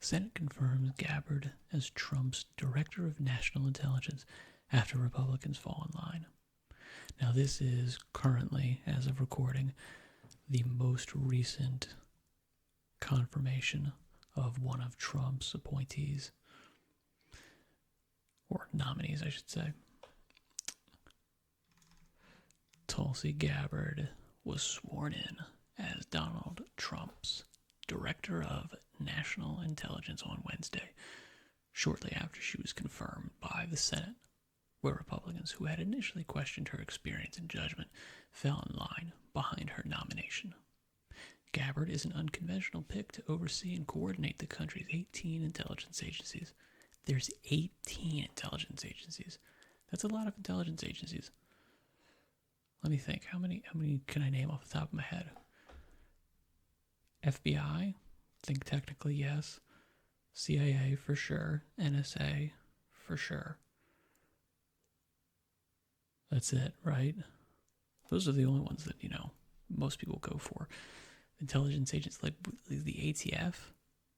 Senate confirms Gabbard as Trump's Director of National Intelligence after Republicans fall in line. Now, this is currently, as of recording, the most recent confirmation of one of Trump's appointees, or nominees, I should say. Tulsi Gabbard was sworn in as Donald Trump's Director of National Intelligence on Wednesday, shortly after she was confirmed by the Senate, where Republicans who had initially questioned her experience and judgment fell in line behind her nomination. Gabbard is an unconventional pick to oversee and coordinate the country's 18 intelligence agencies. There's 18 intelligence agencies. That's a lot of intelligence agencies. Let me think. How many can I name off the top of my head? FBI, I think technically yes. CIA for sure. NSA for sure. That's it, right? Those are the only ones that, most people go for. Intelligence agents like the ATF,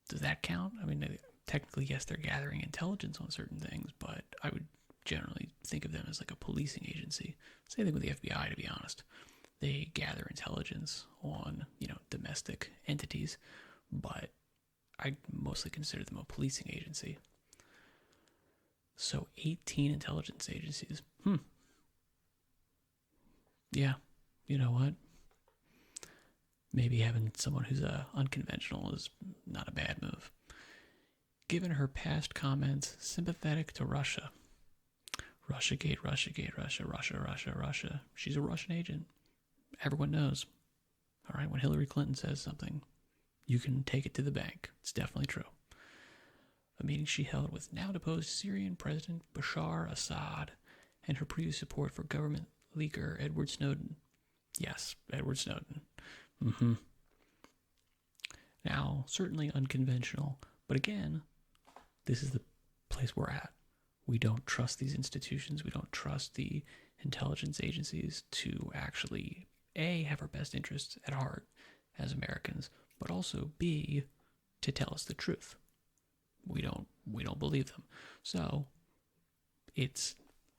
does that count? I mean, technically, yes, they're gathering intelligence on certain things, but I would generally think of them as like a policing agency. Same thing with the FBI, to be honest. They gather intelligence on, domestic entities, but I mostly consider them a policing agency. So 18 intelligence agencies. Yeah, you know what? Maybe having someone who's unconventional is not a bad move. Given her past comments sympathetic to Russia. Russiagate, Russiagate, Russia. She's a Russian agent. Everyone knows. All right, when Hillary Clinton says something, you can take it to the bank. It's definitely true. A meeting she held with now deposed Syrian President Bashar Assad and her previous support for government leaker Edward Snowden. Yes, Edward Snowden. Now, certainly unconventional, but again, this is the place we're at. We don't trust these institutions. We don't trust the intelligence agencies to actually, A, have our best interests at heart as Americans, but also, B, to tell us the truth. We don't believe them. So, it's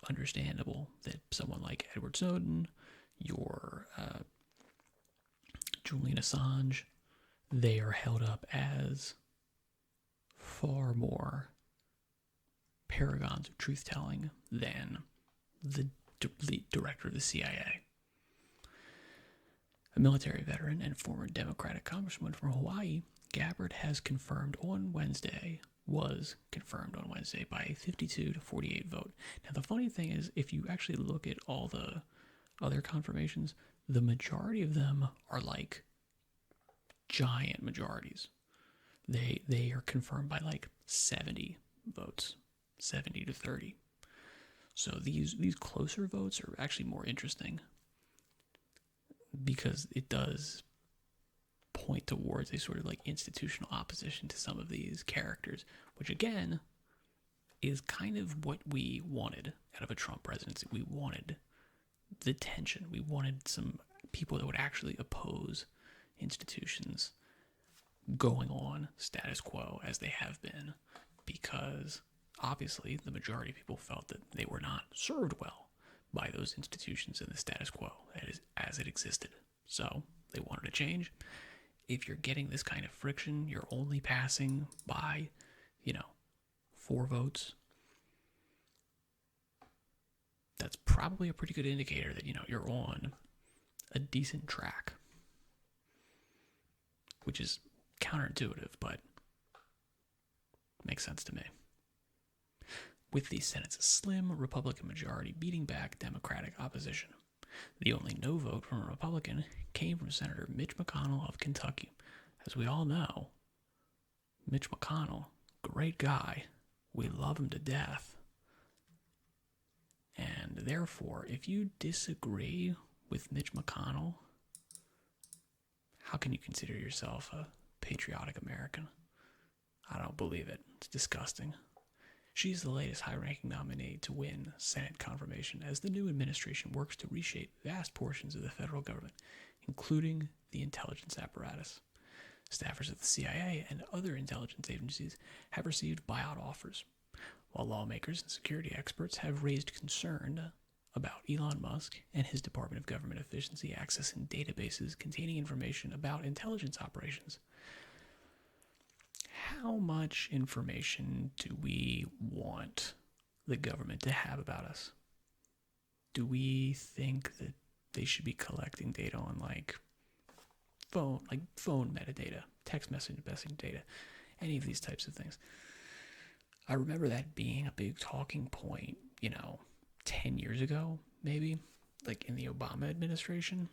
understandable that someone like Edward Snowden, your Julian Assange, they are held up as far more paragons of truth-telling than the director of the CIA. A military veteran and former Democratic congresswoman from Hawaii, Gabbard was confirmed on Wednesday by a 52 to 48 vote. Now, the funny thing is, if you actually look at all the other confirmations, the majority of them are like giant majorities. They are confirmed by like 70 votes, 70 to 30. So these closer votes are actually more interesting because it does point towards a sort of like institutional opposition to some of these characters, which again is kind of what we wanted out of a Trump presidency. We wanted the tension. We wanted some people that would actually oppose institutions going on status quo as they have been, because obviously the majority of people felt that they were not served well by those institutions and the status quo as it existed. So they wanted to change. If you're getting this kind of friction, you're only passing by, 4 votes. That's probably a pretty good indicator that, you're on a decent track, which is counterintuitive, but makes sense to me. With the Senate's slim Republican majority beating back Democratic opposition, the only no vote from a Republican came from Senator Mitch McConnell of Kentucky. As we all know, Mitch McConnell, great guy. We love him to death. And therefore, if you disagree with Mitch McConnell, how can you consider yourself a patriotic American? I don't believe it. It's disgusting. She's the latest high-ranking nominee to win Senate confirmation as the new administration works to reshape vast portions of the federal government, including the intelligence apparatus. Staffers of the CIA and other intelligence agencies have received buyout offers, while lawmakers and security experts have raised concern about Elon Musk and his Department of Government Efficiency accessing databases containing information about intelligence operations. How much information do we want the government to have about us? Do we think that they should be collecting data on phone metadata, text message data, any of these types of things? I remember that being a big talking point, 10 years ago, maybe, like in the Obama administration.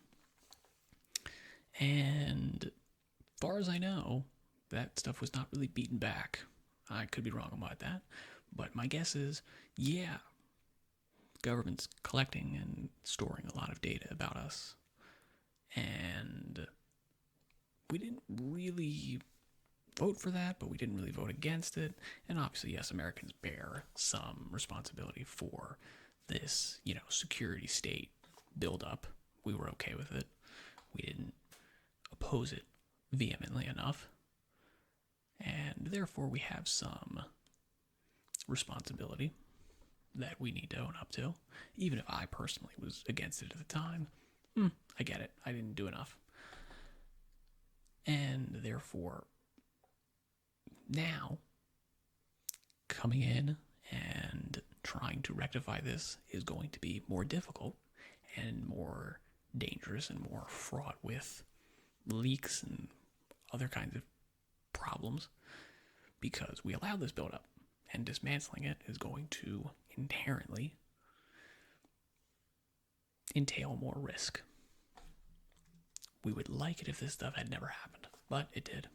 And as far as I know, that stuff was not really beaten back. I could be wrong about that, but my guess is, yeah, government's collecting and storing a lot of data about us. And we didn't really vote for that, but we didn't really vote against it. And obviously, yes, Americans bear some responsibility for this, security state buildup. We were okay with it. We didn't oppose it vehemently enough. And therefore, we have some responsibility that we need to own up to. Even if I personally was against it at the time, I get it. I didn't do enough. And therefore, now, coming in and trying to rectify this is going to be more difficult and more dangerous and more fraught with leaks and other kinds of problems because we allow this buildup, and dismantling it is going to inherently entail more risk. We would like it if this stuff had never happened, but it did.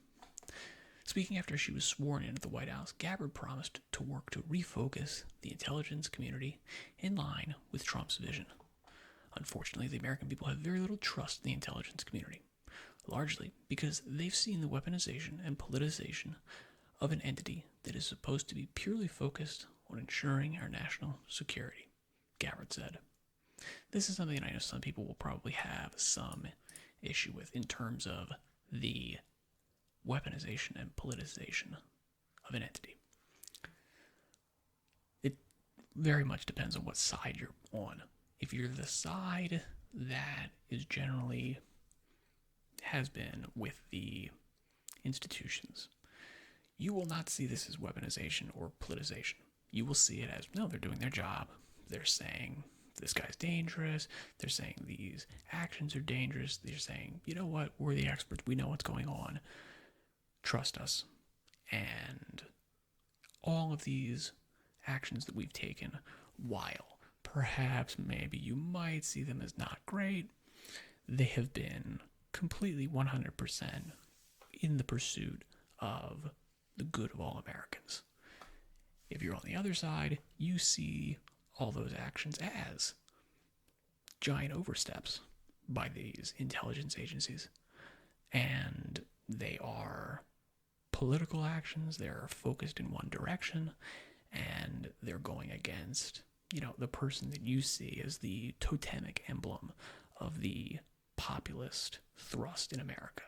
Speaking after she was sworn in at the White House, Gabbard promised to work to refocus the intelligence community in line with Trump's vision. Unfortunately, the American people have very little trust in the intelligence community, largely because they've seen the weaponization and politicization of an entity that is supposed to be purely focused on ensuring our national security, Gabbard said. This is something that I know some people will probably have some issue with in terms of the weaponization and politicization of an entity. It very much depends on what side you're on. If you're the side that is generally has been with the institutions, you will not see this as weaponization or politicization. You will see it as, no, they're doing their job. They're saying this guy's dangerous. They're saying these actions are dangerous. They're saying, you know what, we're the experts. We know what's going on. Trust us. And all of these actions that we've taken, while perhaps maybe you might see them as not great, they have been completely 100% in the pursuit of the good of all Americans. If you're on the other side, you see all those actions as giant oversteps by these intelligence agencies. And they are political actions, they're focused in one direction, and they're going against, the person that you see as the totemic emblem of the populist thrust in America.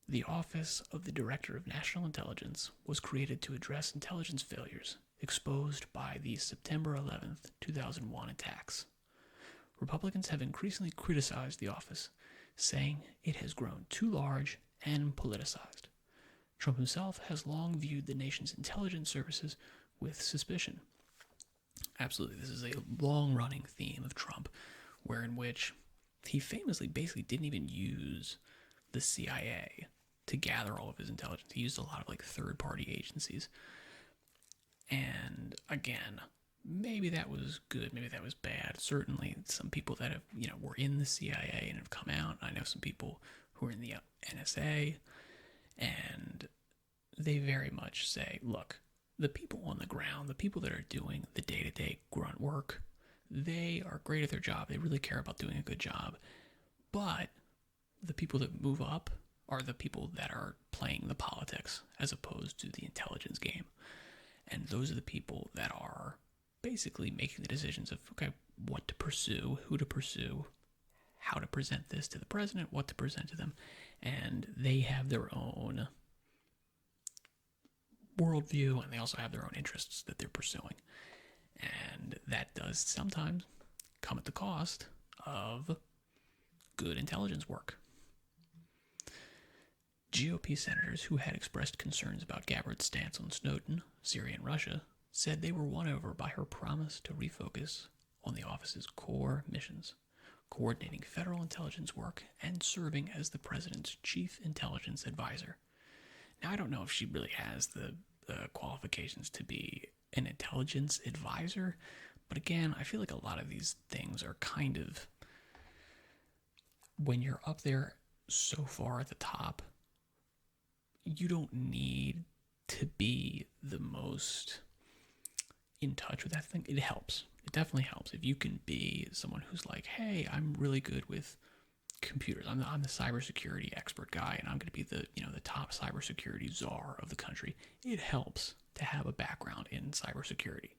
The Office of the Director of National Intelligence was created to address intelligence failures exposed by the September 11th, 2001 attacks. Republicans have increasingly criticized the office, saying it has grown too large and politicized. Trump himself has long viewed the nation's intelligence services with suspicion. Absolutely, this is a long-running theme of Trump, in which he famously basically didn't even use the CIA to gather all of his intelligence. He used a lot of third-party agencies. And again, maybe that was good, maybe that was bad. Certainly some people that have, were in the CIA and have come out. I know some people who are in the NSA, and they very much say, look, the people on the ground, the people that are doing the day-to-day grunt work, they are great at their job. They really care about doing a good job. But the people that move up are the people that are playing the politics as opposed to the intelligence game. And those are the people that are basically making the decisions of, okay, what to pursue, who to pursue, how to present this to the president, what to present to them. And they have their own worldview, and they also have their own interests that they're pursuing. And that does sometimes come at the cost of good intelligence work. GOP senators who had expressed concerns about Gabbard's stance on Snowden, Syria, and Russia said they were won over by her promise to refocus on the office's core missions, coordinating federal intelligence work and serving as the president's chief intelligence advisor. Now, I don't know if she really has the qualifications to be an intelligence advisor, but again, I feel like a lot of these things are kind of, when you're up there so far at the top, you don't need to be the most in touch with that thing. It helps. It definitely helps if you can be someone who's like, hey, I'm really good with computers. I'm the cybersecurity expert guy, and I'm going to be the top cybersecurity czar of the country. It helps to have a background in cybersecurity.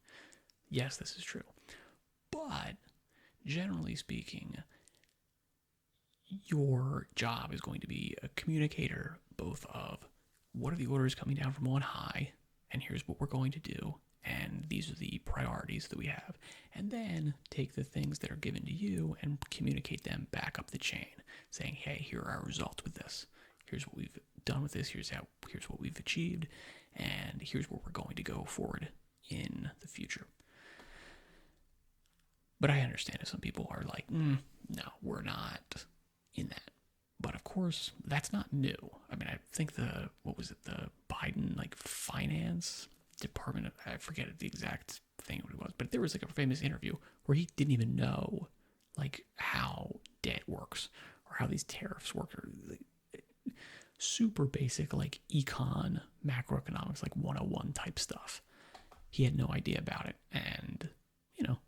Yes, this is true. But generally speaking, your job is going to be a communicator both of what are the orders coming down from on high, and here's what we're going to do, and these are the priorities that we have, and then take the things that are given to you and communicate them back up the chain, saying, hey, here are our results with this. Here's what we've done with this. Here's what we've achieved, and here's where we're going to go forward in the future. But I understand if some people are like, no, we're not in that. But of course, that's not new. I mean, I think the Biden finance department, I forget the exact thing what it was, but there was a famous interview where he didn't even know how debt works or how these tariffs work, or super basic econ, macroeconomics, 101 type stuff. He had no idea about it, and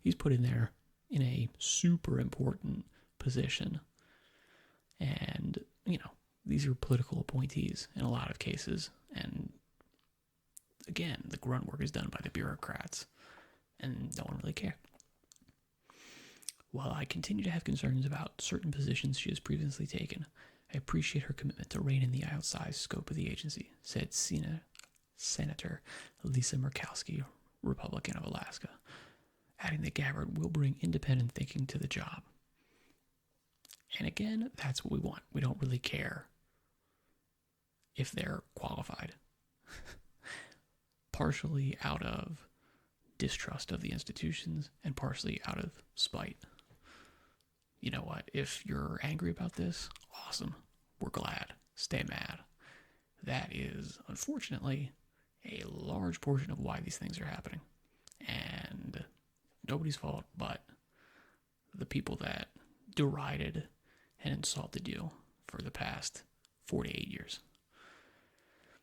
he's put in there in a super important position. And, these are political appointees in a lot of cases. And again, the grunt work is done by the bureaucrats, and no one really cares. While I continue to have concerns about certain positions she has previously taken, I appreciate her commitment to rein in the outsized scope of the agency, said Senator Lisa Murkowski, Republican of Alaska, adding that Gabbard will bring independent thinking to the job. And again, that's what we want. We don't really care if they're qualified. Partially out of distrust of the institutions and partially out of spite. You know what? If you're angry about this, awesome. We're glad. Stay mad. That is, unfortunately, a large portion of why these things are happening. And nobody's fault but the people that derided and insulted you for the past 48 years.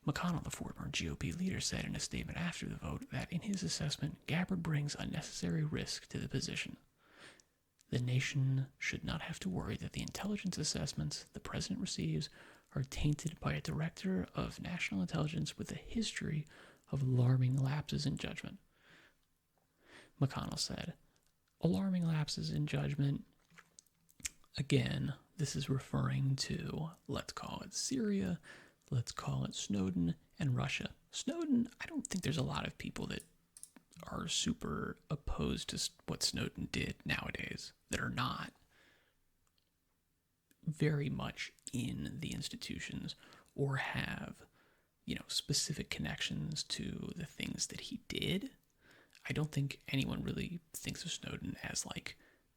McConnell, the former GOP leader, said in a statement after the vote that in his assessment, Gabbard brings unnecessary risk to the position. The nation should not have to worry that the intelligence assessments the president receives are tainted by a director of national intelligence with a history of alarming lapses in judgment. McConnell said, alarming lapses in judgment. Again, this is referring to, let's call it Syria, let's call it Snowden and Russia. Snowden, I don't think there's a lot of people that are super opposed to what Snowden did nowadays that are not very much in the institutions or have, specific connections to the things that he did. I don't think anyone really thinks of Snowden as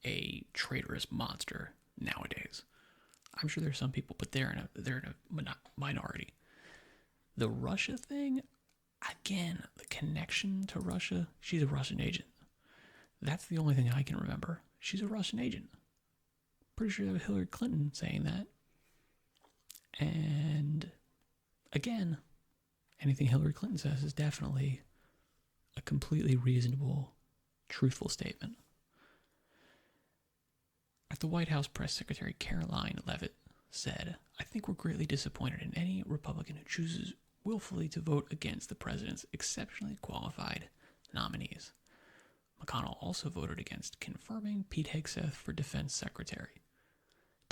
a traitorous monster nowadays. I'm sure there's some people, but they're in a minority. The Russia thing, again, the connection to Russia, she's a Russian agent. That's the only thing I can remember. She's a Russian agent. Pretty sure that was Hillary Clinton saying that. And again, anything Hillary Clinton says is definitely a completely reasonable, truthful statement. At the White House Press Secretary Caroline Leavitt said, I think we're greatly disappointed in any Republican who chooses willfully to vote against the president's exceptionally qualified nominees. McConnell also voted against confirming Pete Hegseth for defense secretary.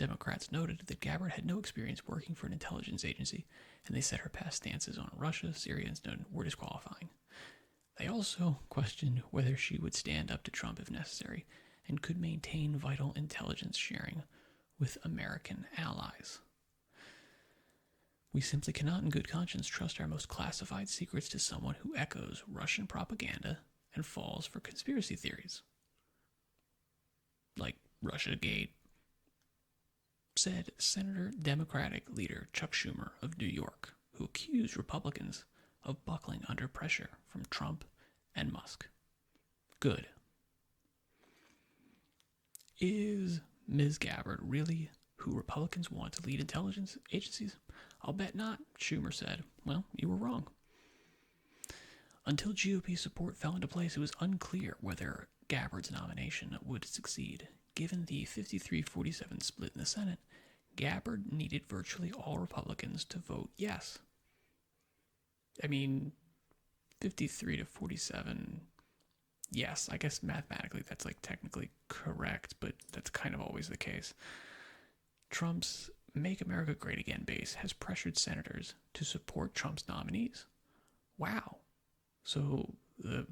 Democrats noted that Gabbard had no experience working for an intelligence agency, and they said her past stances on Russia, Syria, and Snowden were disqualifying. They also questioned whether she would stand up to Trump if necessary and could maintain vital intelligence sharing with American allies. We simply cannot in good conscience trust our most classified secrets to someone who echoes Russian propaganda and falls for conspiracy theories. Like Russiagate, said Senator Democratic leader Chuck Schumer of New York, who accused Republicans of buckling under pressure from Trump and Musk. Good. Is Ms. Gabbard really who Republicans want to lead intelligence agencies? I'll bet not, Schumer said. Well, you were wrong. Until GOP support fell into place, it was unclear whether Gabbard's nomination would succeed. Given the 53-47 split in the Senate, Gabbard needed virtually all Republicans to vote yes. I mean, 53-47, yes, I guess mathematically that's like technically correct, but that's kind of always the case. Trump's Make America Great Again base has pressured senators to support Trump's nominees. Wow. So the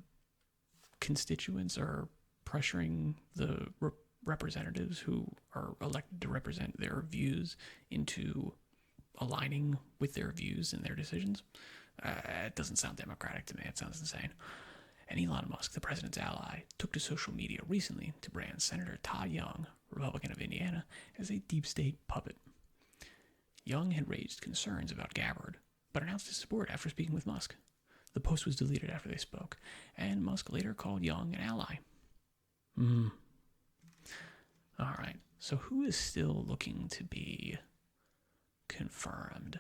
constituents are pressuring the representatives who are elected to represent their views into aligning with their views and their decisions. It doesn't sound democratic to me. It sounds insane. And Elon Musk, the president's ally, took to social media recently to brand Senator Todd Young, Republican of Indiana, as a deep state puppet. Young had raised concerns about Gabbard, but announced his support after speaking with Musk. The post was deleted after they spoke, and Musk later called Young an ally. All right, so who is still looking to be confirmed?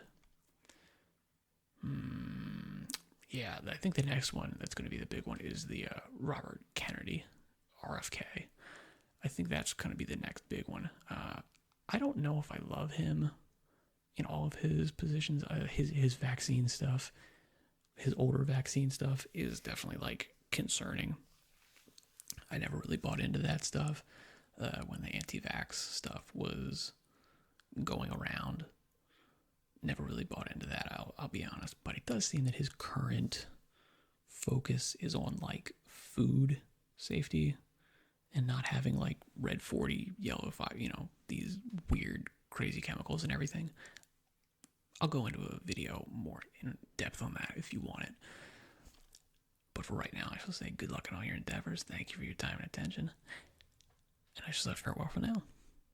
Yeah, I think the next one that's going to be the big one is the Robert Kennedy, RFK. I think that's going to be the next big one. I don't know if I love him in all of his positions. His vaccine stuff, his older vaccine stuff is definitely like concerning. I never really bought into that stuff when the anti-vax stuff was going around. Never really bought into that, I'll be honest. But it does seem that his current focus is on like food safety and not having like red 40, yellow 5, these weird crazy chemicals and everything. I'll go into a video more in depth on that if you want it. But for right now, I shall say good luck in all your endeavors. Thank you for your time and attention. And I shall say farewell for now.